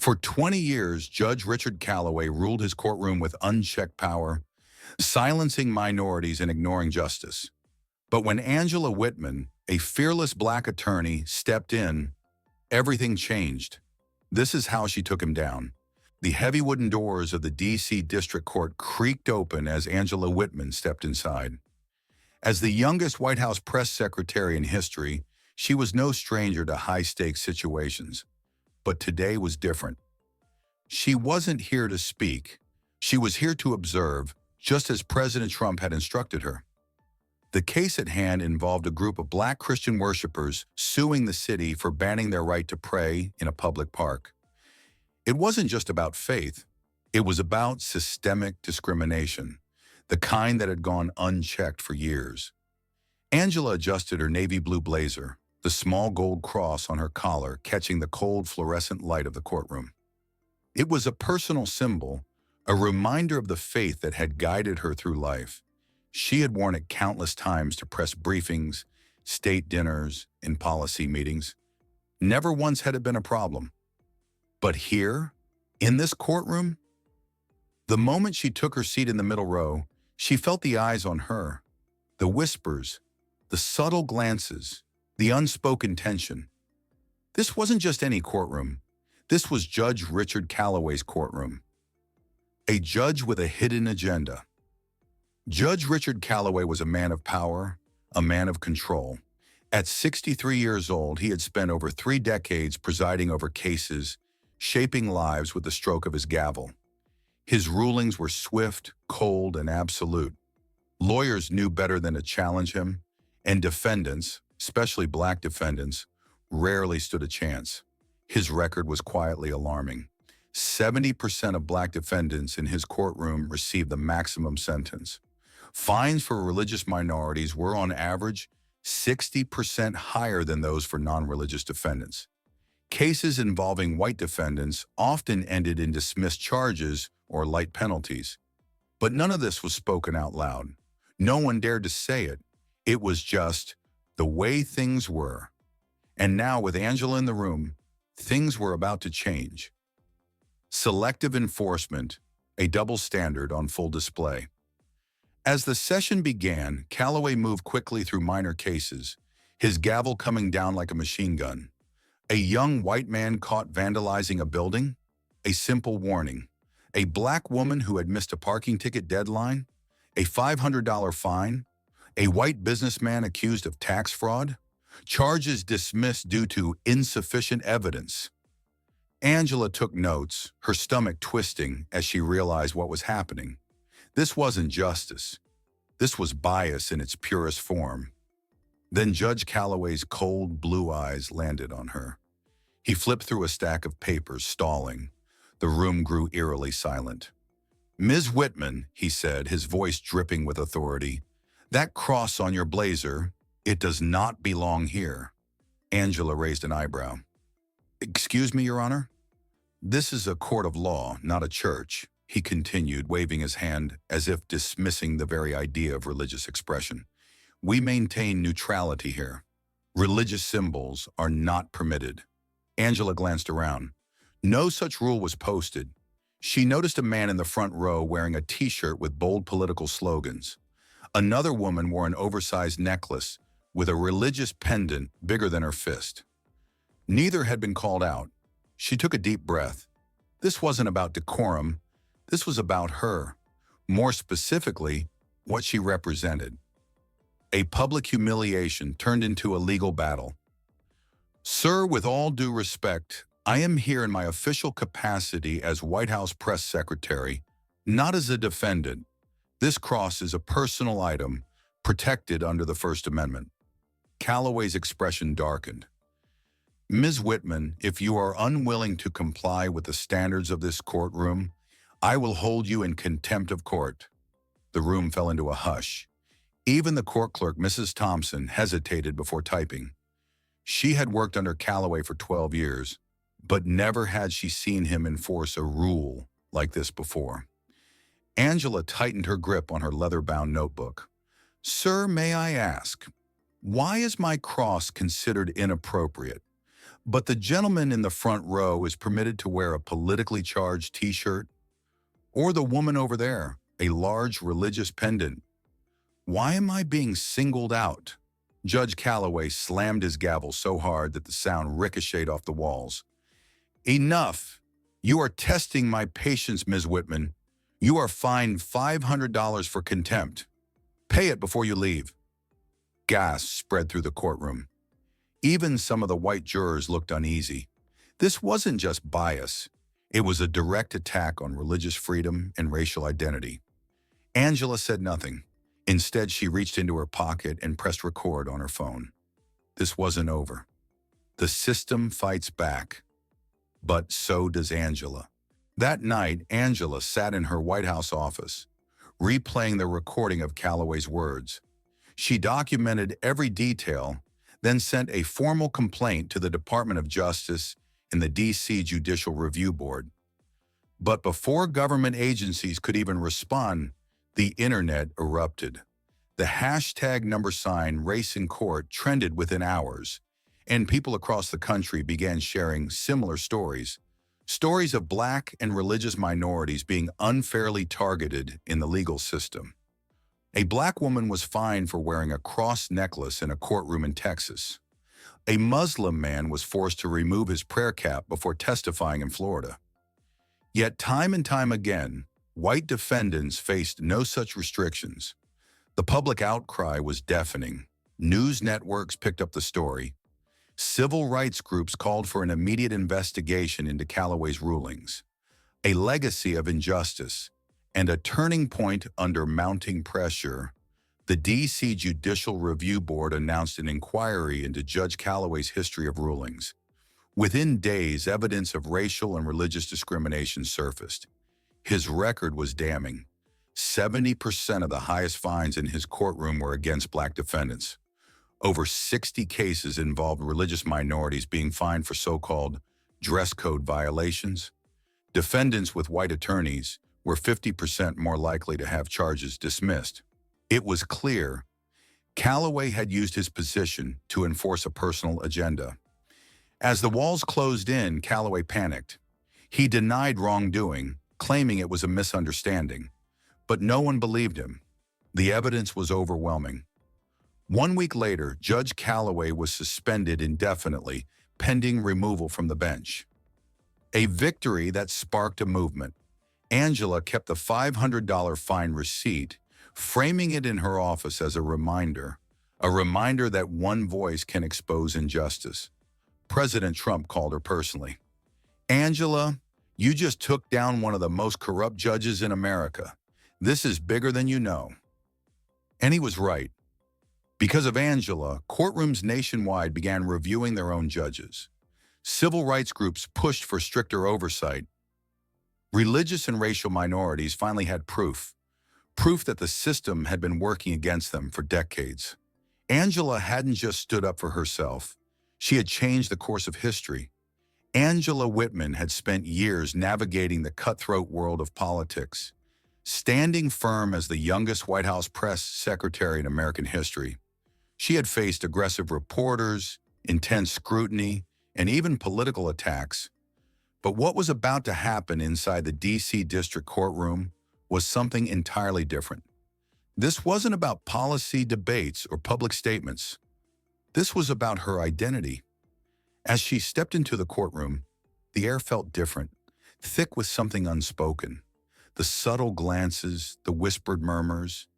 For 20 years, Judge Richard Calloway ruled his courtroom with unchecked power, silencing minorities and ignoring justice. But when Angela Whitman, a fearless black attorney, stepped in, everything changed. This is how she took him down. The heavy wooden doors of the D.C. District Court creaked open as Angela Whitman stepped inside. As the youngest White House press secretary in history, she was no stranger to high-stakes situations. But today was different. She wasn't here to speak. She was here to observe, just as President Trump had instructed her. The case at hand involved a group of black Christian worshipers suing the city for banning their right to pray in a public park. It wasn't just about faith. It was about systemic discrimination, the kind that had gone unchecked for years. Angela adjusted her navy blue blazer, the small gold cross on her collar catching the cold fluorescent light of the courtroom. It was a personal symbol, a reminder of the faith that had guided her through life. She had worn it countless times to press briefings, state dinners, and policy meetings. Never once had it been a problem. But here, in this courtroom, the moment she took her seat in the middle row, she felt the eyes on her, the whispers, the subtle glances, the unspoken tension. This wasn't just any courtroom. This was Judge Richard Calloway's courtroom. A judge with a hidden agenda. Judge Richard Calloway was a man of power, a man of control. At 63 years old, he had spent over 3 decades presiding over cases, shaping lives with the stroke of his gavel. His rulings were swift, cold, and absolute. Lawyers knew better than to challenge him, and defendants, especially black defendants, rarely stood a chance. His record was quietly alarming. 70% of black defendants in his courtroom received the maximum sentence. Fines for religious minorities were on average 60% higher than those for non-religious defendants. Cases involving white defendants often ended in dismissed charges or light penalties. But none of this was spoken out loud. No one dared to say it. It was just the way things were. And now, with Angela in the room, things were about to change. Selective enforcement, a double standard on full display. As the session began, Calloway moved quickly through minor cases, his gavel coming down like a machine gun. A young white man caught vandalizing a building? A simple warning. A black woman who had missed a parking ticket deadline? A $500 fine? A white businessman accused of tax fraud? Charges dismissed due to insufficient evidence. Angela took notes, her stomach twisting as she realized what was happening. This wasn't justice. This was bias in its purest form. Then Judge Calloway's cold blue eyes landed on her. He flipped through a stack of papers, stalling. The room grew eerily silent. "Ms. Whitman," he said, his voice dripping with authority, "that cross on your blazer, it does not belong here." Angela raised an eyebrow. "Excuse me, Your Honor? This is a court of law, not a church," he continued, waving his hand as if dismissing the very idea of religious expression. "We maintain neutrality here. Religious symbols are not permitted." Angela glanced around. No such rule was posted. She noticed a man in the front row wearing a t-shirt with bold political slogans. Another woman wore an oversized necklace with a religious pendant bigger than her fist. Neither had been called out. She took a deep breath. This wasn't about decorum. This was about her. More specifically, what she represented. A public humiliation turned into a legal battle. "Sir, with all due respect, I am here in my official capacity as White House press secretary, not as a defendant. This cross is a personal item protected under the First Amendment." Calloway's expression darkened. "Ms. Whitman, if you are unwilling to comply with the standards of this courtroom, I will hold you in contempt of court." The room fell into a hush. Even the court clerk, Mrs. Thompson, hesitated before typing. She had worked under Calloway for 12 years, but never had she seen him enforce a rule like this before. Angela tightened her grip on her leather-bound notebook. "Sir, may I ask, why is my cross considered inappropriate? but the gentleman in the front row is permitted to wear a politically charged t-shirt, or the woman over there, a large religious pendant. Why am I being singled out? Judge Calloway slammed his gavel so hard that the sound ricocheted off the walls. Enough! You are testing my patience, Ms. Whitman. You are fined $500 for contempt. Pay it before you leave. Gasps spread through the courtroom. Even some of the white jurors looked uneasy. This wasn't just bias. It was a direct attack on religious freedom and racial identity. Angela said nothing. Instead, she reached into her pocket and pressed record on her phone. This wasn't over. The system fights back. But so does Angela. That night, Angela sat in her White House office, replaying the recording of Calloway's words. She documented every detail, then sent a formal complaint to the Department of Justice and the D.C. Judicial Review Board. But before government agencies could even respond, the internet erupted. The hashtag #race in court trended within hours, and people across the country began sharing similar stories. Stories of Black and religious minorities being unfairly targeted in the legal system. A Black woman was fined for wearing a cross necklace in a courtroom in Texas. A Muslim man was forced to remove his prayer cap before testifying in Florida. Yet time and time again, white defendants faced no such restrictions. The public outcry was deafening. News networks picked up the story. Civil rights groups called for an immediate investigation into Calloway's rulings. A legacy of injustice and a turning point under mounting pressure, the D.C. Judicial Review Board announced an inquiry into Judge Calloway's history of rulings. Within days, evidence of racial and religious discrimination surfaced. His record was damning. 70% of the highest fines in his courtroom were against Black defendants. Over 60 cases involved religious minorities being fined for so-called dress code violations. Defendants with white attorneys were 50% more likely to have charges dismissed. It was clear Calloway had used his position to enforce a personal agenda. As the walls closed in, Calloway panicked. He denied wrongdoing, claiming it was a misunderstanding. But no one believed him. The evidence was overwhelming. 1 week later, Judge Calloway was suspended indefinitely, pending removal from the bench. A victory that sparked a movement. Angela kept the $500 fine receipt, framing it in her office as a reminder that one voice can expose injustice. President Trump called her personally. "Angela, you just took down one of the most corrupt judges in America. This is bigger than you know." And he was right. Because of Angela, courtrooms nationwide began reviewing their own judges. Civil rights groups pushed for stricter oversight. Religious and racial minorities finally had proof that the system had been working against them for decades. Angela hadn't just stood up for herself. She had changed the course of history. Angela Whitman had spent years navigating the cutthroat world of politics, standing firm as the youngest White House press secretary in American history. She had faced aggressive reporters, intense scrutiny, and even political attacks. But what was about to happen inside the D.C. District Courtroom was something entirely different. This wasn't about policy debates or public statements. This was about her identity. As she stepped into the courtroom, the air felt different, thick with something unspoken. The subtle glances, the whispered murmurs.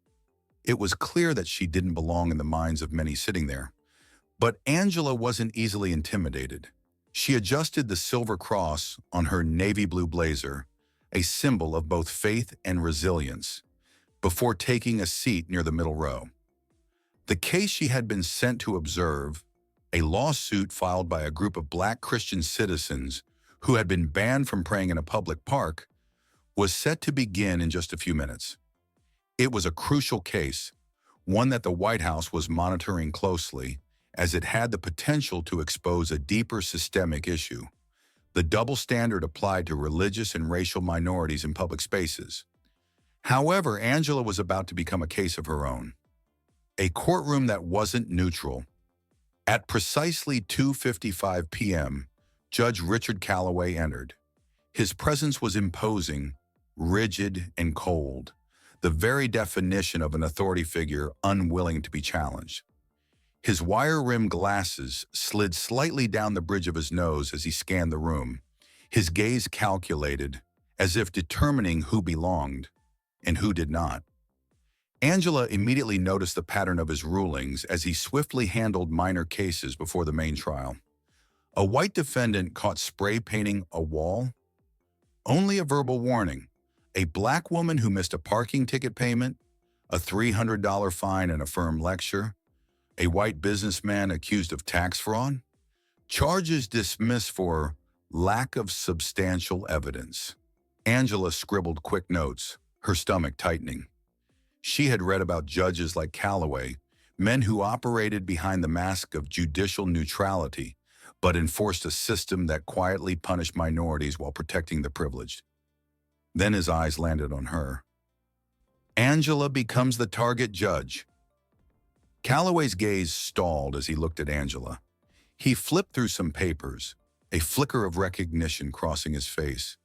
It was clear that she didn't belong in the minds of many sitting there. But Angela wasn't easily intimidated. She adjusted the silver cross on her navy blue blazer, a symbol of both faith and resilience, before taking a seat near the middle row. The case she had been sent to observe, a lawsuit filed by a group of Black Christian citizens who had been banned from praying in a public park, was set to begin in just a few minutes. It was a crucial case, one that the White House was monitoring closely, as it had the potential to expose a deeper systemic issue: the double standard applied to religious and racial minorities in public spaces. However, Angela was about to become a case of her own. A courtroom that wasn't neutral. At precisely 2:55 p.m., Judge Richard Calloway entered. His presence was imposing, rigid, and cold, the very definition of an authority figure unwilling to be challenged. His wire-rimmed glasses slid slightly down the bridge of his nose as he scanned the room, his gaze calculated, as if determining who belonged and who did not. Angela immediately noticed the pattern of his rulings as he swiftly handled minor cases before the main trial. A white defendant caught spray painting a wall? Only a verbal warning. A black woman who missed a parking ticket payment? A $300 fine and a firm lecture? A white businessman accused of tax fraud? Charges dismissed for lack of substantial evidence. Angela scribbled quick notes, her stomach tightening. She had read about judges like Calloway, men who operated behind the mask of judicial neutrality, but enforced a system that quietly punished minorities while protecting the privileged. Then his eyes landed on her. Angela becomes the target judge. Calloway's gaze stalled as he looked at Angela. He flipped through some papers, a flicker of recognition crossing his face.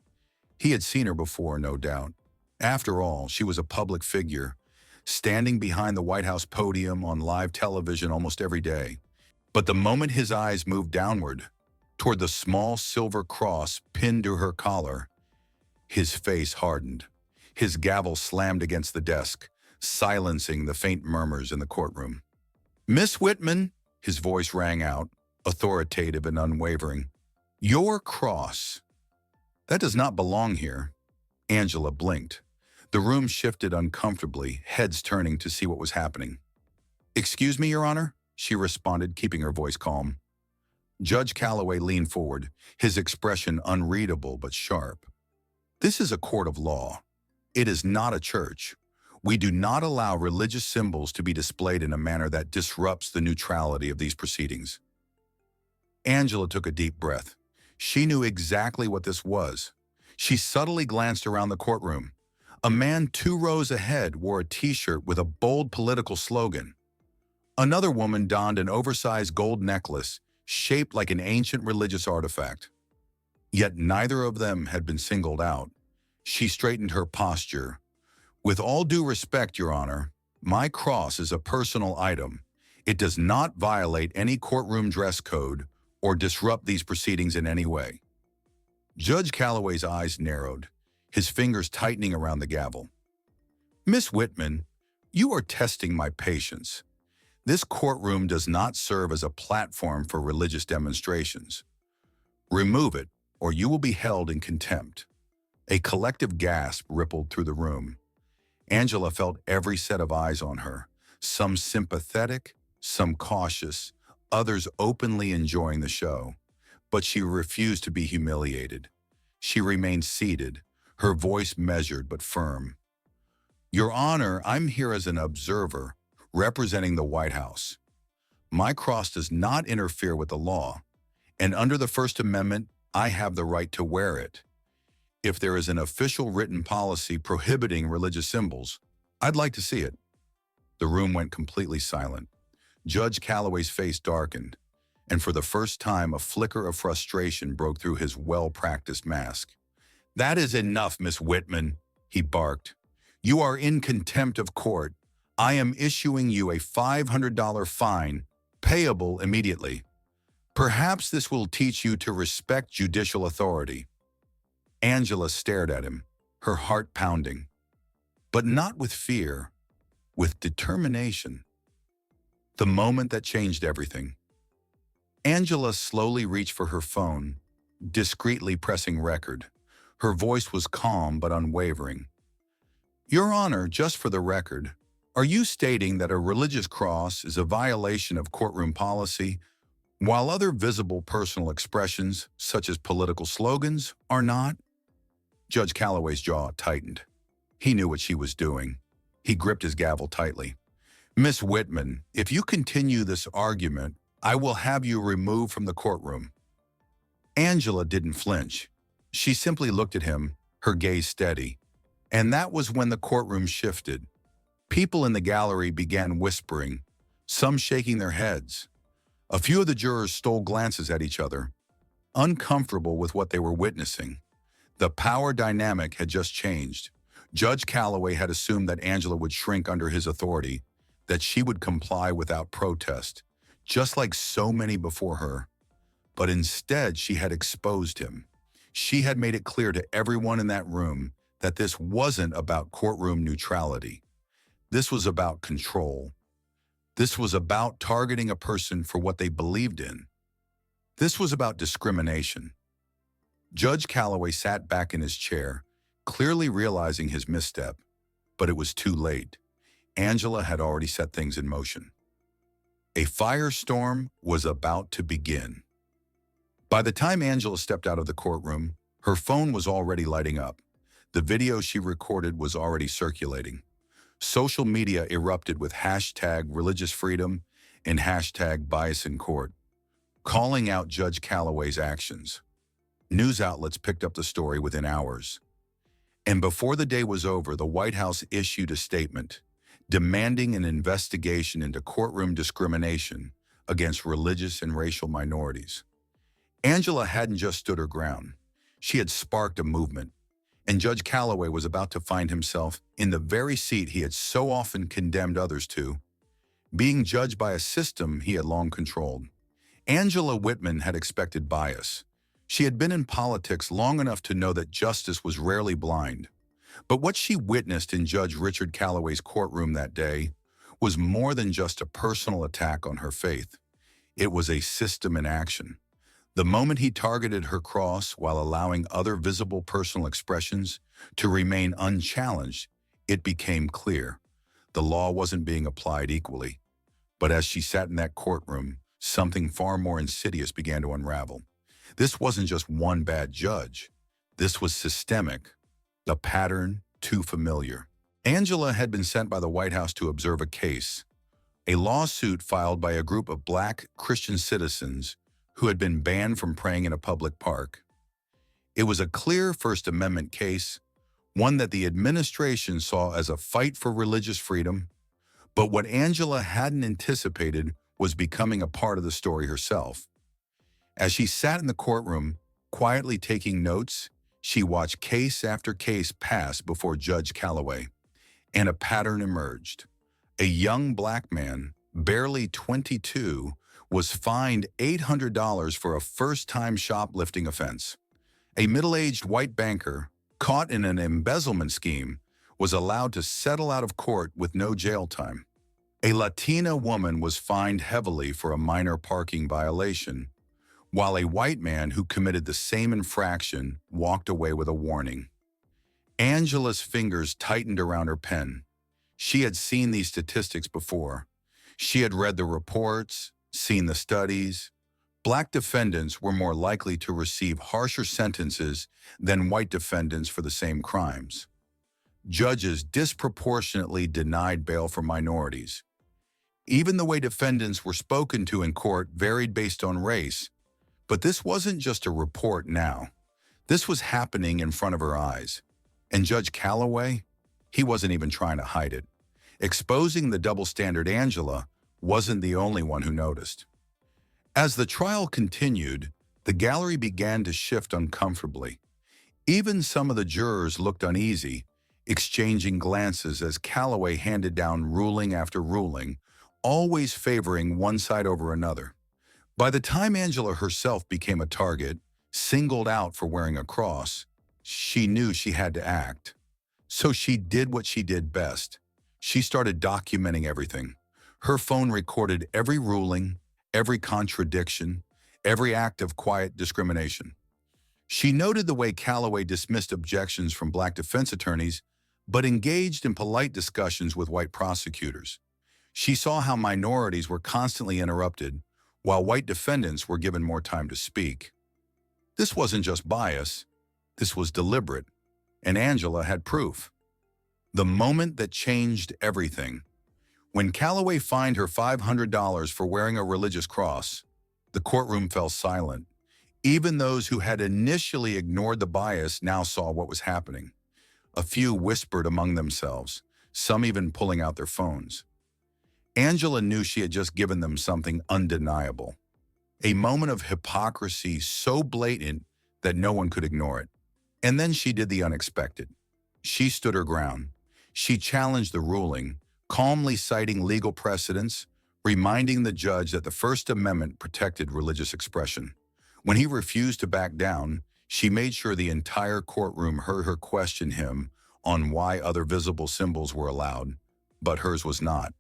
He had seen her before, no doubt. After all, she was a public figure, standing behind the White House podium on live television almost every day. But the moment his eyes moved downward, toward the small silver cross pinned to her collar, his face hardened. His gavel slammed against the desk, silencing the faint murmurs in the courtroom. "Miss Whitman," his voice rang out, authoritative and unwavering. "Your cross. That does not belong here." Angela blinked. The room shifted uncomfortably, heads turning to see what was happening. "Excuse me, Your Honor," she responded, keeping her voice calm. Judge Calloway leaned forward, his expression unreadable but sharp. "This is a court of law. It is not a church. We do not allow religious symbols to be displayed in a manner that disrupts the neutrality of these proceedings." Angela took a deep breath. She knew exactly what this was. She subtly glanced around the courtroom. A man 2 rows ahead wore a t-shirt with a bold political slogan. Another woman donned an oversized gold necklace shaped like an ancient religious artifact. Yet neither of them had been singled out. She straightened her posture. "With all due respect, Your Honor, my cross is a personal item. It does not violate any courtroom dress code or disrupt these proceedings in any way." Judge Calloway's eyes narrowed, his fingers tightening around the gavel. "Miss Whitman, you are testing my patience. This courtroom does not serve as a platform for religious demonstrations. Remove it, or you will be held in contempt." A collective gasp rippled through the room. Angela felt every set of eyes on her, some sympathetic, some cautious, others openly enjoying the show. But she refused to be humiliated. She remained seated, her voice measured but firm. "Your Honor, I'm here as an observer, representing the White House. My cross does not interfere with the law, and under the First Amendment, I have the right to wear it. If there is an official written policy prohibiting religious symbols, I'd like to see it." The room went completely silent. Judge Calloway's face darkened, and for the first time a flicker of frustration broke through his well-practiced mask. "That is enough, Miss Whitman," he barked. "You are in contempt of court. I am issuing you a $500 fine, payable immediately. Perhaps this will teach you to respect judicial authority." Angela stared at him, her heart pounding. But not with fear, with determination. The moment that changed everything. Angela slowly reached for her phone, discreetly pressing record. Her voice was calm but unwavering. "Your Honor, just for the record, are you stating that a religious cross is a violation of courtroom policy, while other visible personal expressions, such as political slogans, are not?" Judge Calloway's jaw tightened. He knew what she was doing. He gripped his gavel tightly. "Miss Whitman, if you continue this argument, I will have you removed from the courtroom." Angela didn't flinch. She simply looked at him, her gaze steady. And that was when the courtroom shifted. People in the gallery began whispering, some shaking their heads. A few of the jurors stole glances at each other, uncomfortable with what they were witnessing. The power dynamic had just changed. Judge Calloway had assumed that Angela would shrink under his authority, that she would comply without protest, just like so many before her. But instead, she had exposed him. She had made it clear to everyone in that room that this wasn't about courtroom neutrality. This was about control. This was about targeting a person for what they believed in. This was about discrimination. Judge Calloway sat back in his chair, clearly realizing his misstep, but it was too late. Angela had already set things in motion. A firestorm was about to begin. By the time Angela stepped out of the courtroom, her phone was already lighting up. The video she recorded was already circulating. Social media erupted with hashtag religious freedom and hashtag bias in court, calling out Judge Calloway's actions. News outlets picked up the story within hours. And before the day was over, the White House issued a statement demanding an investigation into courtroom discrimination against religious and racial minorities. Angela hadn't just stood her ground. She had sparked a movement, and Judge Calloway was about to find himself in the very seat he had so often condemned others to, being judged by a system he had long controlled. Angela Whitman had expected bias. She had been in politics long enough to know that justice was rarely blind. But what she witnessed in Judge Richard Calloway's courtroom that day was more than just a personal attack on her faith. It was a system in action. The moment he targeted her cross while allowing other visible personal expressions to remain unchallenged, it became clear. The law wasn't being applied equally. But as she sat in that courtroom, something far more insidious began to unravel. This wasn't just one bad judge. This was systemic, a pattern too familiar. Angela had been sent by the White House to observe a case, a lawsuit filed by a group of Black Christian citizens who had been banned from praying in a public park. It was a clear First Amendment case, one that the administration saw as a fight for religious freedom, but what Angela hadn't anticipated was becoming a part of the story herself. As she sat in the courtroom, quietly taking notes, she watched case after case pass before Judge Calloway, and a pattern emerged. A young Black man, barely 22, was fined $800 for a first-time shoplifting offense. A middle-aged white banker, caught in an embezzlement scheme, was allowed to settle out of court with no jail time. A Latina woman was fined heavily for a minor parking violation, while a white man who committed the same infraction walked away with a warning. Angela's fingers tightened around her pen. She had seen these statistics before. She had read the reports, seen the studies. Black defendants were more likely to receive harsher sentences than white defendants for the same crimes. Judges disproportionately denied bail for minorities. Even the way defendants were spoken to in court varied based on race. But this wasn't just a report now. This was happening in front of her eyes. And Judge Calloway, he wasn't even trying to hide it. Exposing the double standard Angela wasn't the only one who noticed. As the trial continued, the gallery began to shift uncomfortably. Even some of the jurors looked uneasy, exchanging glances as Calloway handed down ruling after ruling, always favoring one side over another. By the time Angela herself became a target, singled out for wearing a cross, she knew she had to act. So she did what she did best. She started documenting everything. Her phone recorded every ruling, every contradiction, every act of quiet discrimination. She noted the way Calloway dismissed objections from Black defense attorneys, but engaged in polite discussions with white prosecutors. She saw how minorities were constantly interrupted, while white defendants were given more time to speak. This wasn't just bias, this was deliberate, and Angela had proof. The moment that changed everything. When Calloway fined her $500 for wearing a religious cross, the courtroom fell silent. Even those who had initially ignored the bias now saw what was happening. A few whispered among themselves, some even pulling out their phones. Angela knew she had just given them something undeniable. A moment of hypocrisy so blatant that no one could ignore it. And then she did the unexpected. She stood her ground. She challenged the ruling, calmly citing legal precedents, reminding the judge that the First Amendment protected religious expression. When he refused to back down, she made sure the entire courtroom heard her question him on why other visible symbols were allowed, but hers was not.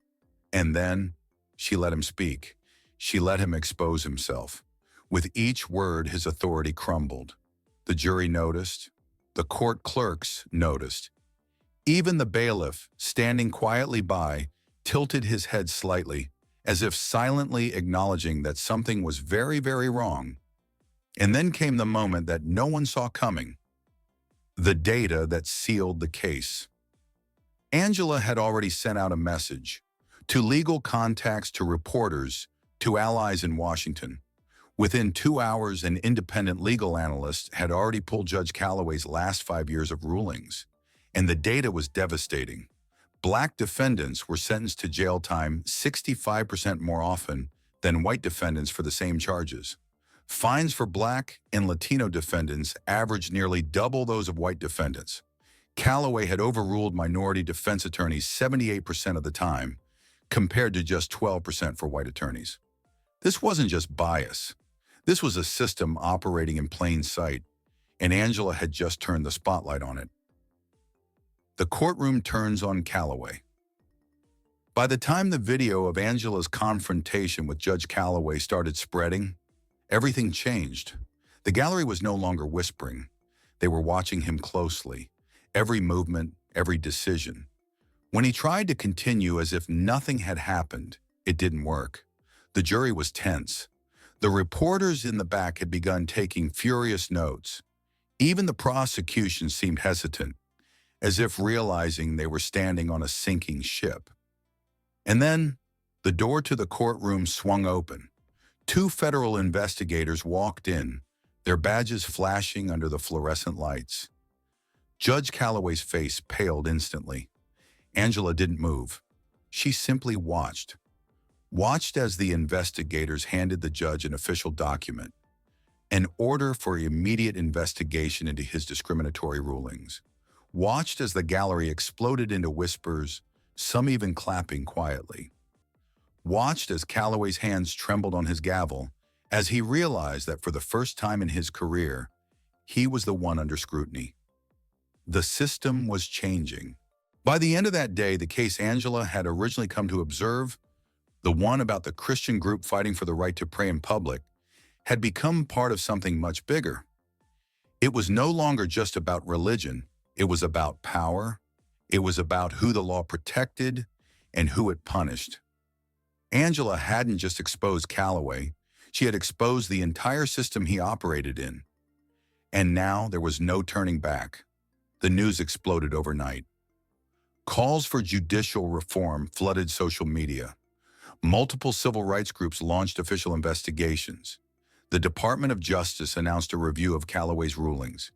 And then she let him speak. She let him expose himself. With each word, his authority crumbled. The jury noticed. The court clerks noticed. Even the bailiff, standing quietly by, tilted his head slightly, as if silently acknowledging that something was very, very wrong. And then came the moment that no one saw coming. The data that sealed the case. Angela had already sent out a message to legal contacts, to reporters, to allies in Washington. Within 2 hours, an independent legal analyst had already pulled Judge Calloway's last 5 years of rulings, and the data was devastating. Black defendants were sentenced to jail time 65% more often than white defendants for the same charges. Fines for Black and Latino defendants averaged nearly double those of white defendants. Calloway had overruled minority defense attorneys 78% of the time, compared to just 12% for white attorneys. This wasn't just bias. This was a system operating in plain sight, and Angela had just turned the spotlight on it. The courtroom turns on Calloway. By the time the video of Angela's confrontation with Judge Calloway started spreading, everything changed. The gallery was no longer whispering. They were watching him closely, every movement, every decision. When he tried to continue as if nothing had happened, it didn't work. The jury was tense. The reporters in the back had begun taking furious notes. Even the prosecution seemed hesitant, as if realizing they were standing on a sinking ship. And then, the door to the courtroom swung open. 2 federal investigators walked in, their badges flashing under the fluorescent lights. Judge Calloway's face paled instantly. Angela didn't move. She simply watched. Watched as the investigators handed the judge an official document, an order for immediate investigation into his discriminatory rulings. Watched as the gallery exploded into whispers, some even clapping quietly. Watched as Calloway's hands trembled on his gavel, as he realized that for the first time in his career, he was the one under scrutiny. The system was changing. By the end of that day, the case Angela had originally come to observe, the one about the Christian group fighting for the right to pray in public, had become part of something much bigger. It was no longer just about religion. It was about power. It was about who the law protected and who it punished. Angela hadn't just exposed Calloway. She had exposed the entire system he operated in. And now there was no turning back. The news exploded overnight. Calls for judicial reform flooded social media. Multiple civil rights groups launched official investigations. The Department of Justice announced a review of Calloway's rulings.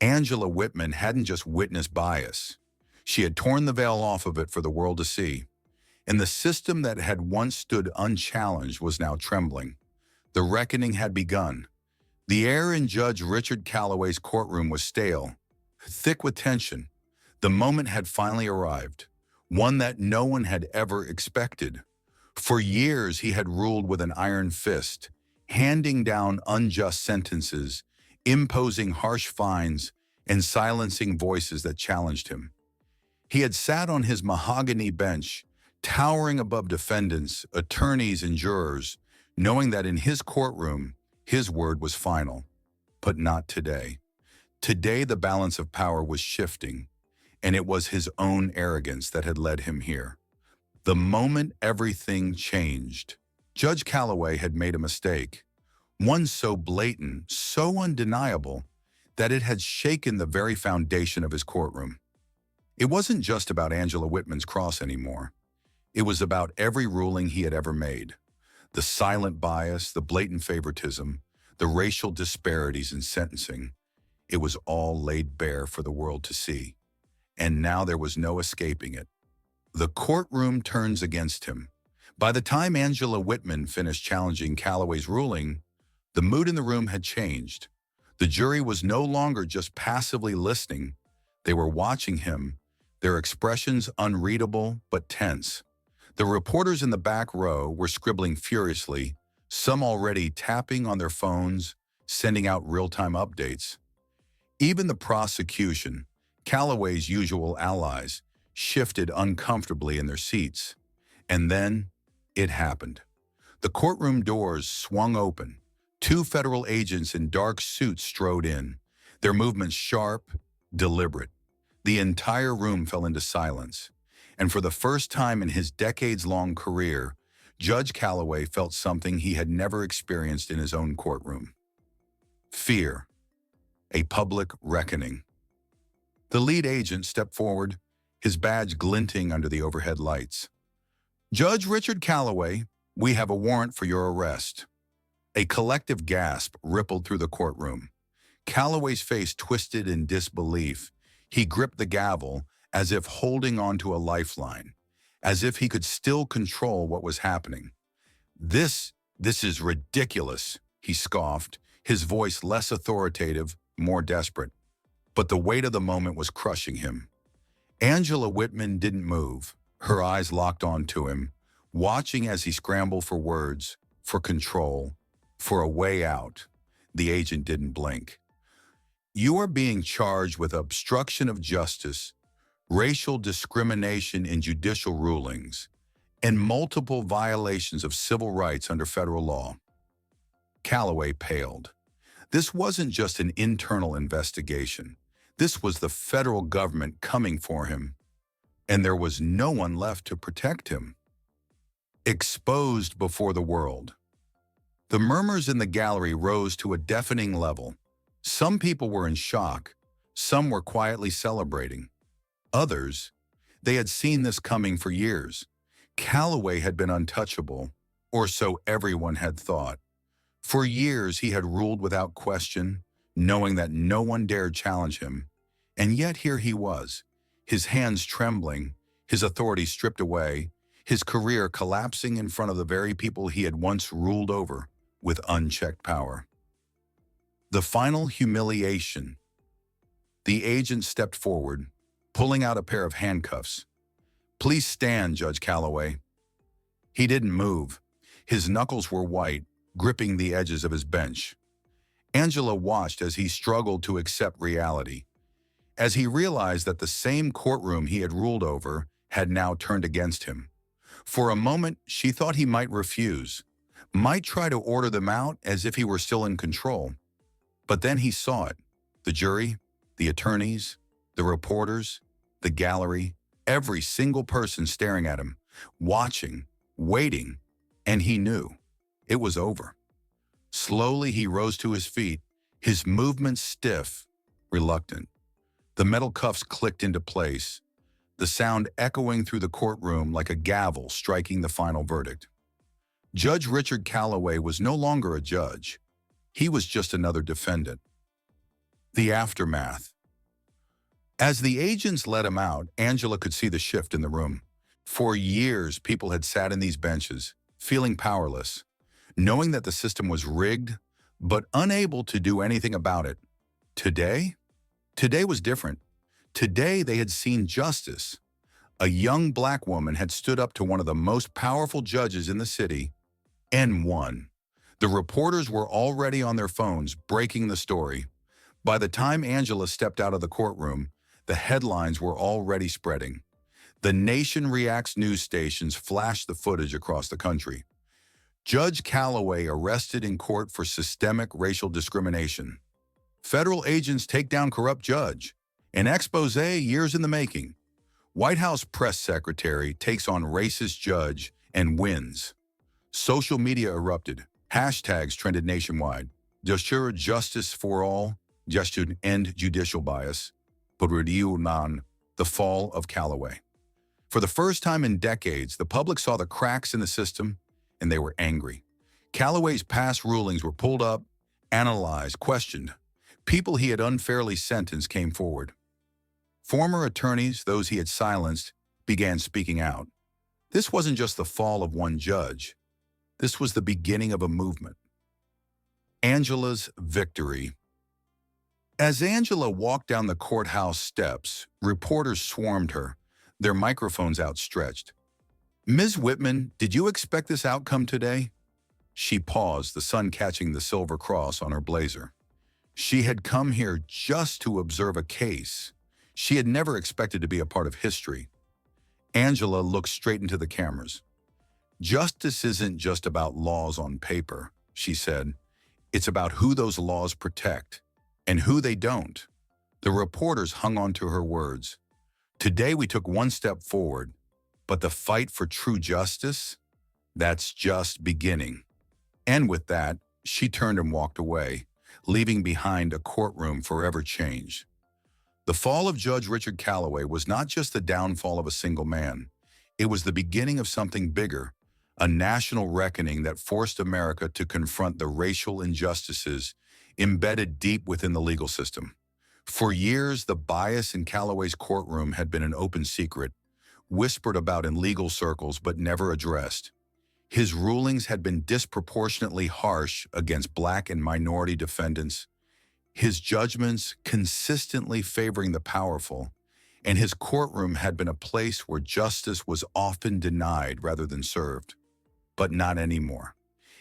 Angela Whitman hadn't just witnessed bias. She had torn the veil off of it for the world to see. And the system that had once stood unchallenged was now trembling. The reckoning had begun. The air in Judge Richard Calloway's courtroom was stale, thick with tension. The moment had finally arrived, one that no one had ever expected. For years, he had ruled with an iron fist, handing down unjust sentences, imposing harsh fines, and silencing voices that challenged him. He had sat on his mahogany bench, towering above defendants, attorneys, and jurors, knowing that in his courtroom, his word was final. But not today. Today, the balance of power was shifting, and it was his own arrogance that had led him here. The moment everything changed, Judge Calloway had made a mistake, one so blatant, so undeniable, that it had shaken the very foundation of his courtroom. It wasn't just about Angela Whitman's cross anymore. It was about every ruling he had ever made. The silent bias, the blatant favoritism, the racial disparities in sentencing. It was all laid bare for the world to see. And now there was no escaping it. The courtroom turns against him, By the time Angela Whitman finished challenging Calloway's ruling, the mood in the room had changed. The jury was no longer just passively listening. They were watching him, their expressions unreadable but tense. The reporters in the back row were scribbling furiously, some already tapping on their phones, sending out real-time updates. Even the prosecution, Calloway's usual allies, shifted uncomfortably in their seats. And then it happened. The courtroom doors swung open. Two federal agents in dark suits strode in, their movements sharp, deliberate. The entire room fell into silence. And for the first time in his decades-long career, Judge Calloway felt something he had never experienced in his own courtroom. Fear. A public reckoning. The lead agent stepped forward, his badge glinting under the overhead lights. "Judge Richard Calloway, we have a warrant for your arrest." A collective gasp rippled through the courtroom. Calloway's face twisted in disbelief. He gripped the gavel as if holding onto a lifeline, as if he could still control what was happening. This is ridiculous," he scoffed, his voice less authoritative, more desperate. But the weight of the moment was crushing him. Angela Whitman didn't move, her eyes locked onto him, watching as he scrambled for words, for control, for a way out. The agent didn't blink. "You are being charged with obstruction of justice, racial discrimination in judicial rulings, and multiple violations of civil rights under federal law." Calloway paled. This wasn't just an internal investigation. This was the federal government coming for him, and there was no one left to protect him. Exposed before the world. The murmurs in the gallery rose to a deafening level. Some people were in shock. Some were quietly celebrating. Others, they had seen this coming for years. Calloway had been untouchable, or so everyone had thought. For years, he had ruled without question, knowing that no one dared challenge him. And yet here he was, his hands trembling, his authority stripped away, his career collapsing in front of the very people he had once ruled over with unchecked power. The final humiliation. The agent stepped forward, pulling out a pair of handcuffs. "Please stand, Judge Calloway." He didn't move. His knuckles were white, gripping the edges of his bench. Angela watched as he struggled to accept reality, as he realized that the same courtroom he had ruled over had now turned against him. For a moment, she thought he might refuse, might try to order them out as if he were still in control. But then he saw it. The jury, the attorneys, the reporters, the gallery, every single person staring at him, watching, waiting, and he knew. It was over. Slowly, he rose to his feet, his movements stiff, reluctant. The metal cuffs clicked into place, the sound echoing through the courtroom like a gavel striking the final verdict. Judge Richard Calloway was no longer a judge. He was just another defendant. The aftermath. As the agents let him out, Angela could see the shift in the room. For years, people had sat in these benches, feeling powerless, knowing that the system was rigged, but unable to do anything about it. Today was different. Today, they had seen justice. A young black woman had stood up to one of the most powerful judges in the city and won. The reporters were already on their phones, breaking the story. By the time Angela stepped out of the courtroom, the headlines were already spreading. The Nation Reacts news stations flashed the footage across the country. Judge Calloway arrested in court for systemic racial discrimination. Federal agents take down corrupt judge. An expose years in the making. White House press secretary takes on racist judge and wins. Social media erupted. Hashtags trended nationwide. Assure justice for all, just to end judicial bias. The fall of Calloway. For the first time in decades, the public saw the cracks in the system, and they were angry. Calloway's past rulings were pulled up, analyzed, questioned. People he had unfairly sentenced came forward. Former attorneys, those he had silenced, began speaking out. This wasn't just the fall of one judge. This was the beginning of a movement. Angela's victory. As Angela walked down the courthouse steps, reporters swarmed her, their microphones outstretched. "Ms. Whitman, did you expect this outcome today?" She paused, the sun catching the silver cross on her blazer. She had come here just to observe a case. She had never expected to be a part of history. Angela looked straight into the cameras. "Justice isn't just about laws on paper," she said. "It's about who those laws protect and who they don't." The reporters hung on to her words. "Today we took one step forward, but the fight for true justice, that's just beginning." And with that, she turned and walked away, leaving behind a courtroom forever changed. The fall of Judge Richard Calloway was not just the downfall of a single man. It was the beginning of something bigger, a national reckoning that forced America to confront the racial injustices embedded deep within the legal system. For years, the bias in Calloway's courtroom had been an open secret, whispered about in legal circles but never addressed. His rulings had been disproportionately harsh against Black and minority defendants, his judgments consistently favoring the powerful, and his courtroom had been a place where justice was often denied rather than served. But not anymore.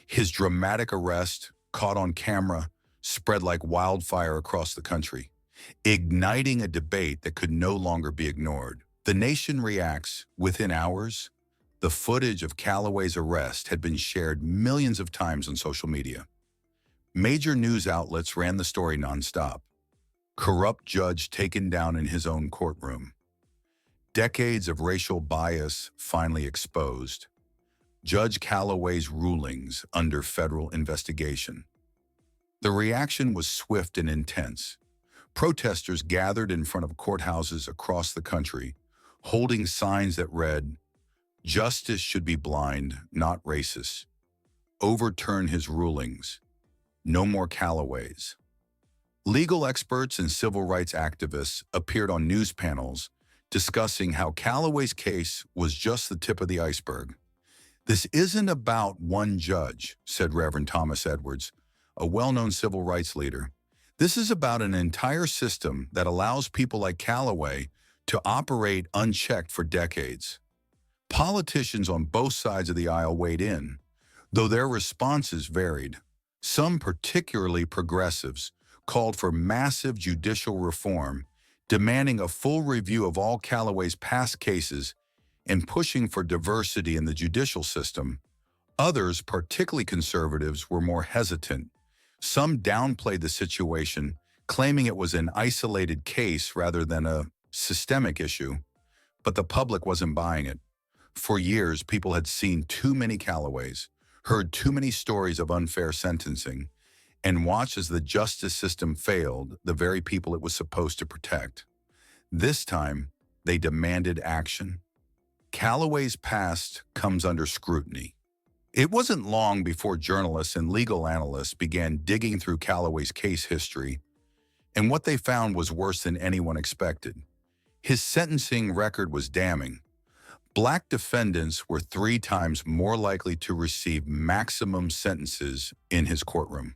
His dramatic arrest, caught on camera, spread like wildfire across the country, igniting a debate that could no longer be ignored. The nation reacts within hours. The footage of Calloway's arrest had been shared millions of times on social media. Major news outlets ran the story nonstop. Corrupt judge taken down in his own courtroom. Decades of racial bias finally exposed. Judge Calloway's rulings under federal investigation. The reaction was swift and intense. Protesters gathered in front of courthouses across the country, holding signs that read, "Justice should be blind, not racist. Overturn his rulings. No more Calloways." Legal experts and civil rights activists appeared on news panels discussing how Calloway's case was just the tip of the iceberg. "This isn't about one judge," said Reverend Thomas Edwards, a well-known civil rights leader. "This is about an entire system that allows people like Calloway to operate unchecked for decades." Politicians on both sides of the aisle weighed in, though their responses varied. Some, particularly progressives, called for massive judicial reform, demanding a full review of all Calloway's past cases and pushing for diversity in the judicial system. Others, particularly conservatives, were more hesitant. Some downplayed the situation, claiming it was an isolated case rather than a systemic issue, but the public wasn't buying it. For years, people had seen too many Calloways, heard too many stories of unfair sentencing, and watched as the justice system failed the very people it was supposed to protect. This time, they demanded action. Calloway's past comes under scrutiny. It wasn't long before journalists and legal analysts began digging through Calloway's case history, and what they found was worse than anyone expected. His sentencing record was damning. Black defendants were 3 times more likely to receive maximum sentences in his courtroom.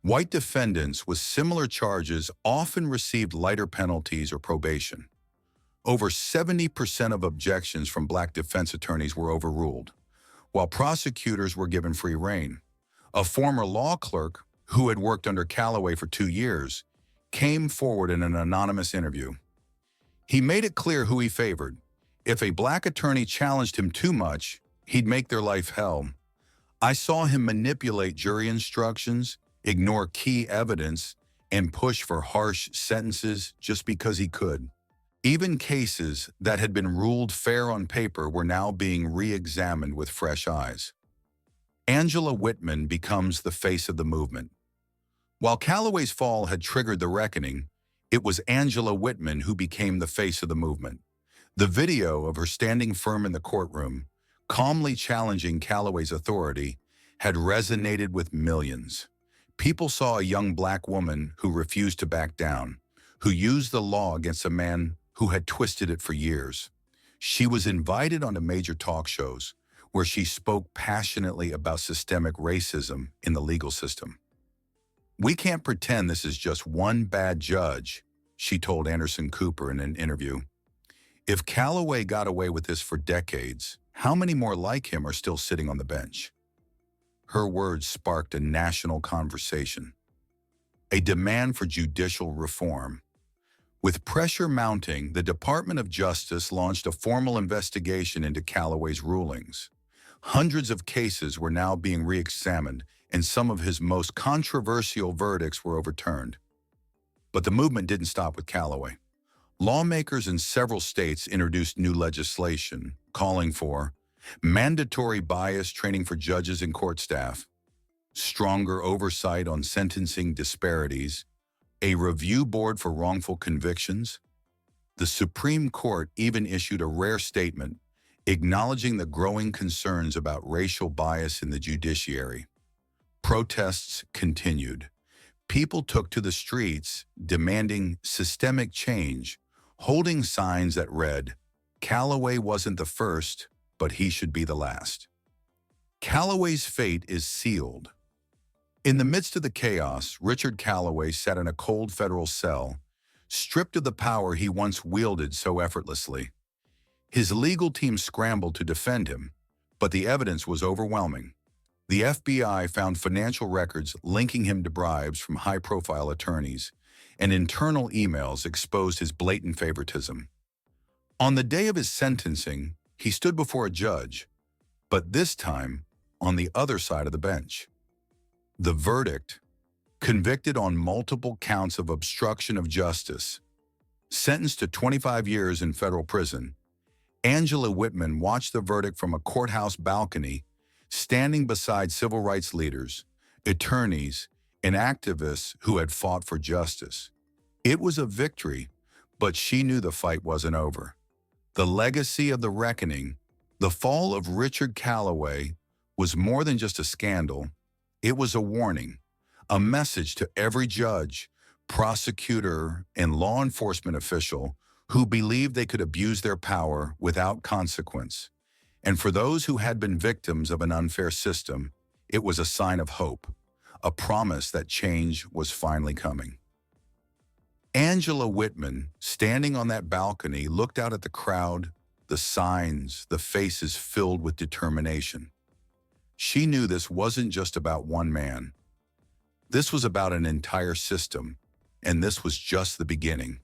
White defendants with similar charges often received lighter penalties or probation. Over 70% of objections from Black defense attorneys were overruled, while prosecutors were given free rein. A former law clerk who had worked under Calloway for 2 years came forward in an anonymous interview. He made it clear who he favored. If a Black attorney challenged him too much, he'd make their life hell. "I saw him manipulate jury instructions, ignore key evidence, and push for harsh sentences just because he could." Even cases that had been ruled fair on paper were now being re-examined with fresh eyes. Angela Whitman becomes the face of the movement. While Calloway's fall had triggered the reckoning, it was Angela Whitman who became the face of the movement. The video of her standing firm in the courtroom, calmly challenging Calloway's authority, had resonated with millions. People saw a young Black woman who refused to back down, who used the law against a man who had twisted it for years. She was invited onto major talk shows where she spoke passionately about systemic racism in the legal system. "We can't pretend this is just one bad judge," she told Anderson Cooper in an interview. "If Calloway got away with this for decades, how many more like him are still sitting on the bench?" Her words sparked a national conversation, a demand for judicial reform. With pressure mounting, the Department of Justice launched a formal investigation into Calloway's rulings. Hundreds of cases were now being re-examined, and some of his most controversial verdicts were overturned. But the movement didn't stop with Calloway. Lawmakers in several states introduced new legislation calling for mandatory bias training for judges and court staff, stronger oversight on sentencing disparities, a review board for wrongful convictions. The Supreme Court even issued a rare statement acknowledging the growing concerns about racial bias in the judiciary. Protests continued. People took to the streets demanding systemic change, holding signs that read, "Calloway wasn't the first, but he should be the last." Calloway's fate is sealed. In the midst of the chaos, Richard Calloway sat in a cold federal cell, stripped of the power he once wielded so effortlessly. His legal team scrambled to defend him, but the evidence was overwhelming. The FBI found financial records linking him to bribes from high-profile attorneys, and internal emails exposed his blatant favoritism. On the day of his sentencing, he stood before a judge, but this time on the other side of the bench. The verdict: convicted on multiple counts of obstruction of justice, sentenced to 25 years in federal prison. Angela Whitman watched the verdict from a courthouse balcony, standing beside civil rights leaders, attorneys, and activists who had fought for justice. It was a victory, but she knew the fight wasn't over. The legacy of the reckoning, the fall of Richard Calloway, was more than just a scandal. It was a warning, a message to every judge, prosecutor, and law enforcement official who believed they could abuse their power without consequence. And for those who had been victims of an unfair system, it was a sign of hope, a promise that change was finally coming. Angela Whitman, standing on that balcony, looked out at the crowd, the signs, the faces filled with determination. She knew this wasn't just about one man. This was about an entire system, and this was just the beginning.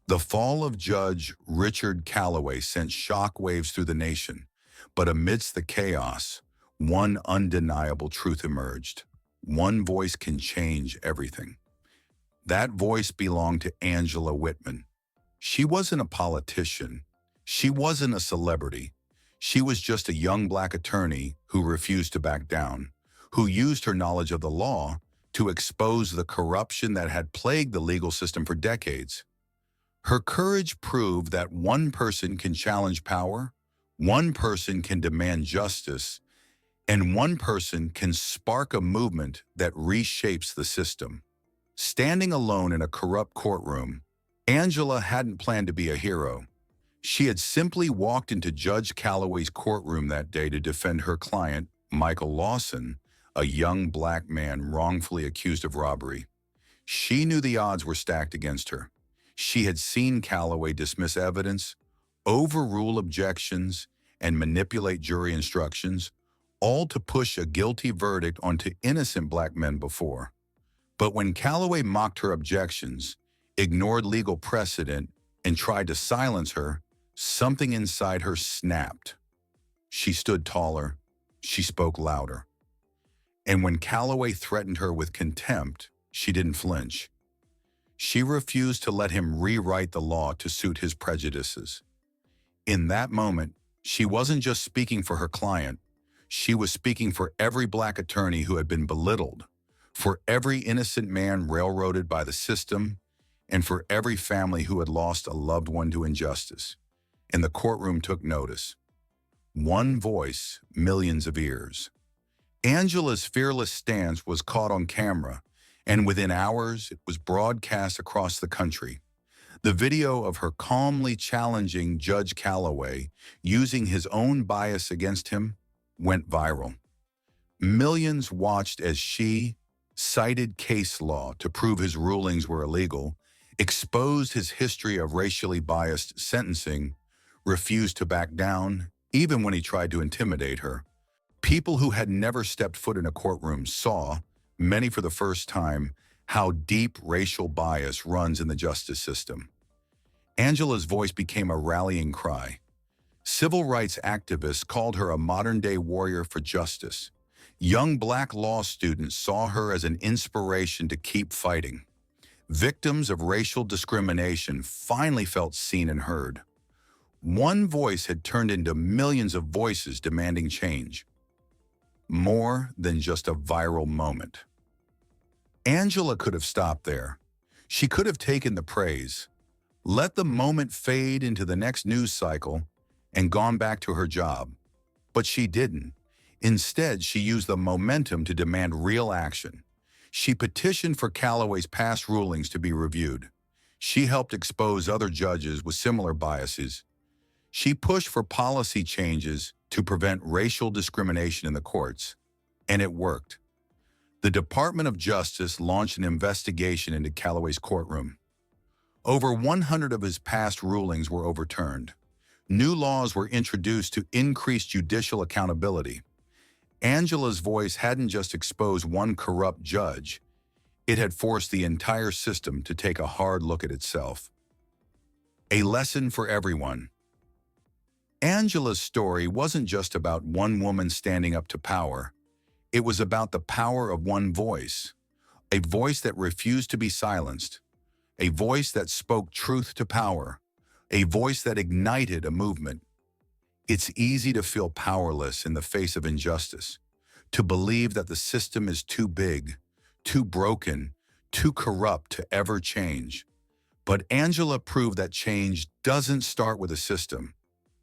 The fall of Judge Richard Calloway sent shockwaves through the nation, but amidst the chaos, one undeniable truth emerged. One voice can change everything. That voice belonged to Angela Whitman. She wasn't a politician. She wasn't a celebrity. She was just a young black attorney who refused to back down, who used her knowledge of the law to expose the corruption that had plagued the legal system for decades. Her courage proved that one person can challenge power, one person can demand justice, and one person can spark a movement that reshapes the system. Standing alone in a corrupt courtroom, Angela hadn't planned to be a hero. She had simply walked into Judge Calloway's courtroom that day to defend her client, Michael Lawson, a young black man wrongfully accused of robbery. She knew the odds were stacked against her. She had seen Calloway dismiss evidence, overrule objections, and manipulate jury instructions, all to push a guilty verdict onto innocent black men before. But when Calloway mocked her objections, ignored legal precedent, and tried to silence her, something inside her snapped. She stood taller. She spoke louder. And when Calloway threatened her with contempt, she didn't flinch. She refused to let him rewrite the law to suit his prejudices. In that moment, she wasn't just speaking for her client. She was speaking for every black attorney who had been belittled, for every innocent man railroaded by the system, and for every family who had lost a loved one to injustice. And the courtroom took notice. One voice, millions of ears. Angela's fearless stance was caught on camera, and within hours, it was broadcast across the country. The video of her calmly challenging Judge Calloway, using his own bias against him, went viral. Millions watched as she cited case law to prove his rulings were illegal, exposed his history of racially biased sentencing, refused to back down, even when he tried to intimidate her. People who had never stepped foot in a courtroom saw, many for the first time, how deep racial bias runs in the justice system. Angela's voice became a rallying cry. Civil rights activists called her a modern-day warrior for justice. Young black law students saw her as an inspiration to keep fighting. Victims of racial discrimination finally felt seen and heard. One voice had turned into millions of voices demanding change. More than just a viral moment. Angela could have stopped there. She could have taken the praise, let the moment fade into the next news cycle, and gone back to her job. But she didn't. Instead, she used the momentum to demand real action. She petitioned for Calloway's past rulings to be reviewed. She helped expose other judges with similar biases. She pushed for policy changes to prevent racial discrimination in the courts. And it worked. The Department of Justice launched an investigation into Calloway's courtroom. Over 100 of his past rulings were overturned. New laws were introduced to increase judicial accountability. Angela's voice hadn't just exposed one corrupt judge, it had forced the entire system to take a hard look at itself. A lesson for everyone. Angela's story wasn't just about one woman standing up to power. It was about the power of one voice, a voice that refused to be silenced, a voice that spoke truth to power, a voice that ignited a movement. It's easy to feel powerless in the face of injustice, to believe that the system is too big, too broken, too corrupt to ever change. But Angela proved that change doesn't start with a system.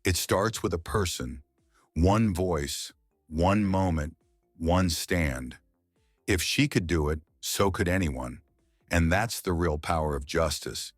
It starts with a person, one voice, one moment, one stand. If she could do it, so could anyone. And that's the real power of justice.